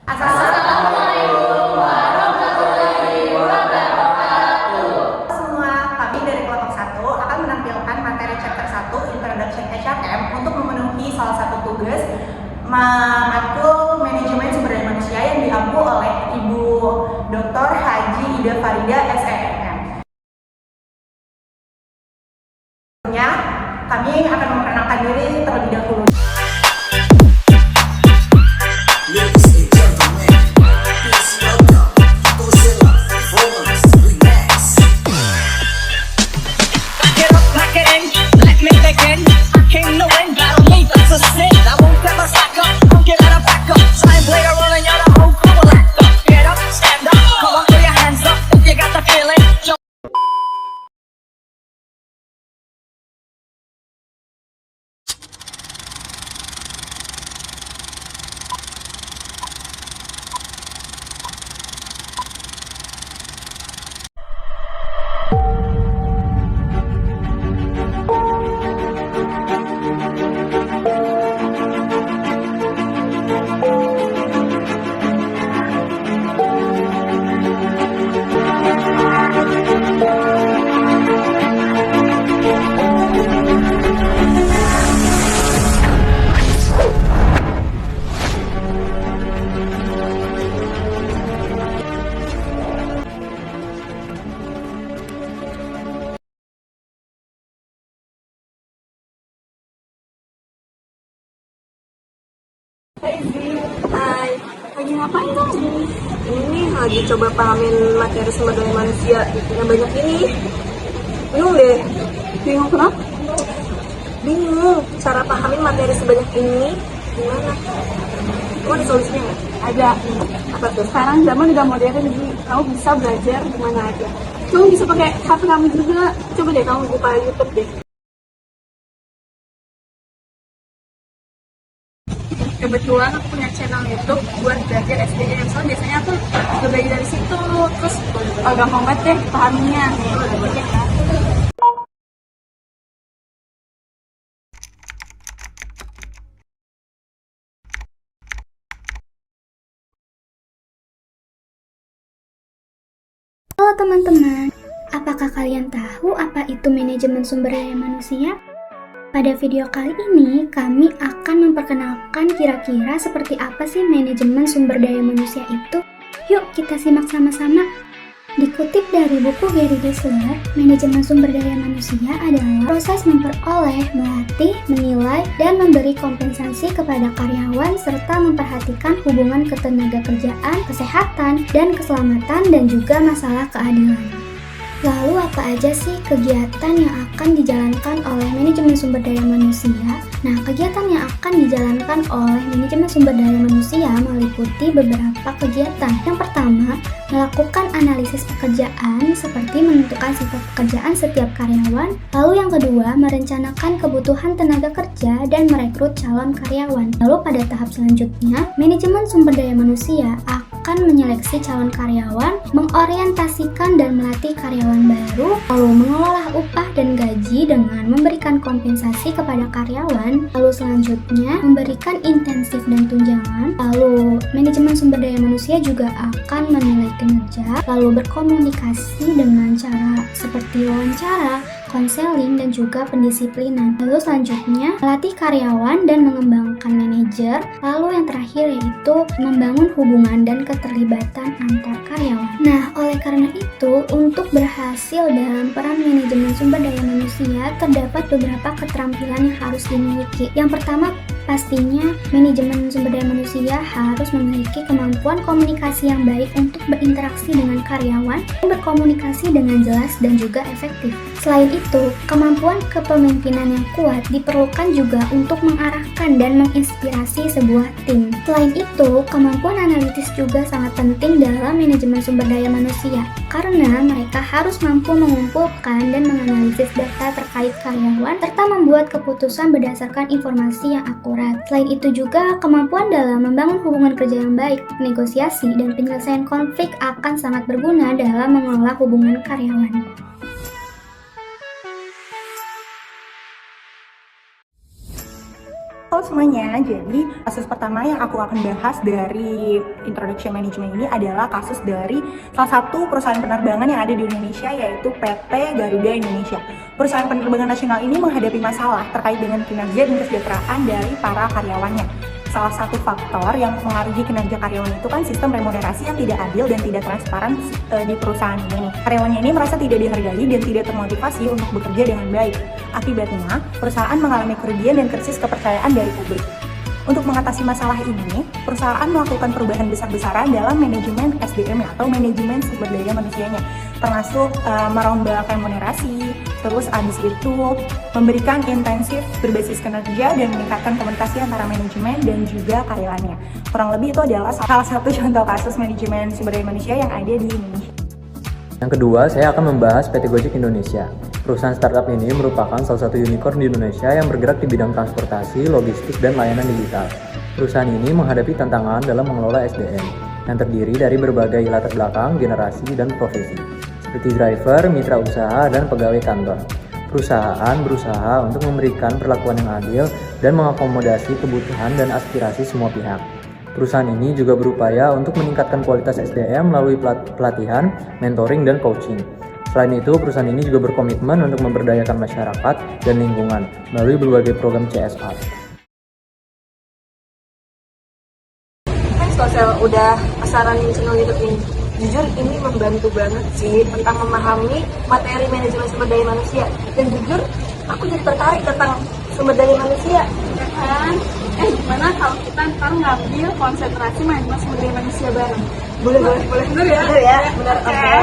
Assalamualaikum warahmatullahi wabarakatuh. Semua, kami dari kelompok 1 akan menampilkan materi chapter 1 Introduction HRM untuk memenuhi salah satu tugas matkul manajemen sumber daya manusia yang diampu oleh Ibu Dr. Haji Ida Farida SEM. Kami akan memperkenalkan diri terlebih dahulu. Hai, lagi ngapain dong? Ini lagi coba pahamin materi sumber daya manusia yang banyak ini. Bingung deh. Bingung kenapa? Bingung cara pahamin materi sebanyak ini gimana? Kamu ada solusinya nggak? Ada. Apa tuh? Sekarang zaman udah modern, jadi kamu bisa belajar di mana aja. Kamu bisa pakai HP kamu juga. Coba deh kamu buka YouTube deh. Kebetulan aku punya channel YouTube buat belajar SDM. Soalnya biasanya aku juga belajar dari situ. Terus gampang banget deh pahaminnya. Halo teman-teman, apakah kalian tahu apa itu manajemen sumber daya manusia? Pada video kali ini, kami akan memperkenalkan kira-kira seperti apa sih manajemen sumber daya manusia itu. Yuk kita simak sama-sama. Dikutip dari buku Gary Gensler, manajemen sumber daya manusia adalah proses memperoleh, melatih, menilai, dan memberi kompensasi kepada karyawan serta memperhatikan hubungan ketenagakerjaan, kesehatan, dan keselamatan, dan juga masalah keadilan. Lalu apa aja sih kegiatan yang akan dijalankan oleh manajemen sumber daya manusia? Nah, kegiatan yang akan dijalankan oleh manajemen sumber daya manusia meliputi beberapa kegiatan. Yang pertama, melakukan analisis pekerjaan seperti menentukan sifat pekerjaan setiap karyawan. Lalu yang kedua, merencanakan kebutuhan tenaga kerja dan merekrut calon karyawan. Lalu pada tahap selanjutnya, manajemen sumber daya manusia akan menyeleksi calon karyawan, mengorientasikan dan melatih karyawan baru, lalu mengelola upah dan gaji dengan memberikan kompensasi kepada karyawan, lalu selanjutnya memberikan intensif dan tunjangan, lalu manajemen sumber daya manusia juga akan menilai kinerja, lalu berkomunikasi dengan cara seperti wawancara, konseling, dan juga pendisiplinan. Lalu selanjutnya melatih karyawan dan mengembangkan manajer. Lalu yang terakhir yaitu membangun hubungan dan keterlibatan antar karyawan. Nah, oleh karena itu, untuk berhasil dalam peran manajemen sumber daya manusia, terdapat beberapa keterampilan yang harus dimiliki. Yang pertama, pastinya manajemen sumber daya manusia harus memiliki kemampuan komunikasi yang baik untuk berinteraksi dengan karyawan dan berkomunikasi dengan jelas dan juga efektif. Selain itu, kemampuan kepemimpinan yang kuat diperlukan juga untuk mengarahkan dan menginspirasi sebuah tim. Selain itu, kemampuan analitis juga sangat penting dalam manajemen sumber daya manusia, karena mereka harus mampu mengumpulkan dan menganalisis data terkait karyawan, serta membuat keputusan berdasarkan informasi yang akurat. Selain itu juga, kemampuan dalam membangun hubungan kerja yang baik, negosiasi, dan penyelesaian konflik akan sangat berguna dalam mengelola hubungan karyawan. Halo Halo semuanya, jadi kasus pertama yang aku akan bahas dari Introduction Management ini adalah kasus dari salah satu perusahaan penerbangan yang ada di Indonesia, yaitu PT Garuda Indonesia. Perusahaan penerbangan nasional ini menghadapi masalah terkait dengan kinerja dan kesejahteraan dari para karyawannya. Salah satu faktor yang mengaruhi kinerja karyawan itu kan sistem remunerasi yang tidak adil dan tidak transparan di perusahaan ini. Karyawannya ini merasa tidak dihargai dan tidak termotivasi untuk bekerja dengan baik. Akibatnya, perusahaan mengalami kerugian dan krisis kepercayaan dari publik. Untuk mengatasi masalah ini, perusahaan melakukan perubahan besar-besaran dalam manajemen SDM atau manajemen sumber daya manusianya, termasuk merombak remunerasi, terus abis itu memberikan intensif berbasis kinerja dan meningkatkan komunikasi antara manajemen dan juga karyawannya. Kurang lebih itu adalah salah satu contoh kasus manajemen sumber daya manusia yang ada di Indonesia. Yang kedua, saya akan membahas PT Gojek Indonesia. Perusahaan startup ini merupakan salah satu unicorn di Indonesia yang bergerak di bidang transportasi, logistik, dan layanan digital. Perusahaan ini menghadapi tantangan dalam mengelola SDM, yang terdiri dari berbagai latar belakang, generasi, dan profesi, seperti driver, mitra usaha, dan pegawai kantor. Perusahaan berusaha untuk memberikan perlakuan yang adil dan mengakomodasi kebutuhan dan aspirasi semua pihak. Perusahaan ini juga berupaya untuk meningkatkan kualitas SDM melalui pelatihan, mentoring, dan coaching. Selain itu, perusahaan ini juga berkomitmen untuk memberdayakan masyarakat dan lingkungan melalui berbagai program CSR. Setelah saya udah saranin channel YouTube ini, jujur ini membantu banget sih tentang memahami materi manajemen sumber daya manusia. Dan jujur, aku jadi tertarik tentang sumber daya manusia. Ya kan? Gimana kalau kita ntar ngambil konsentrasi manajemen sumber daya manusia bareng? Boleh. Bener ya? Bener. Oke.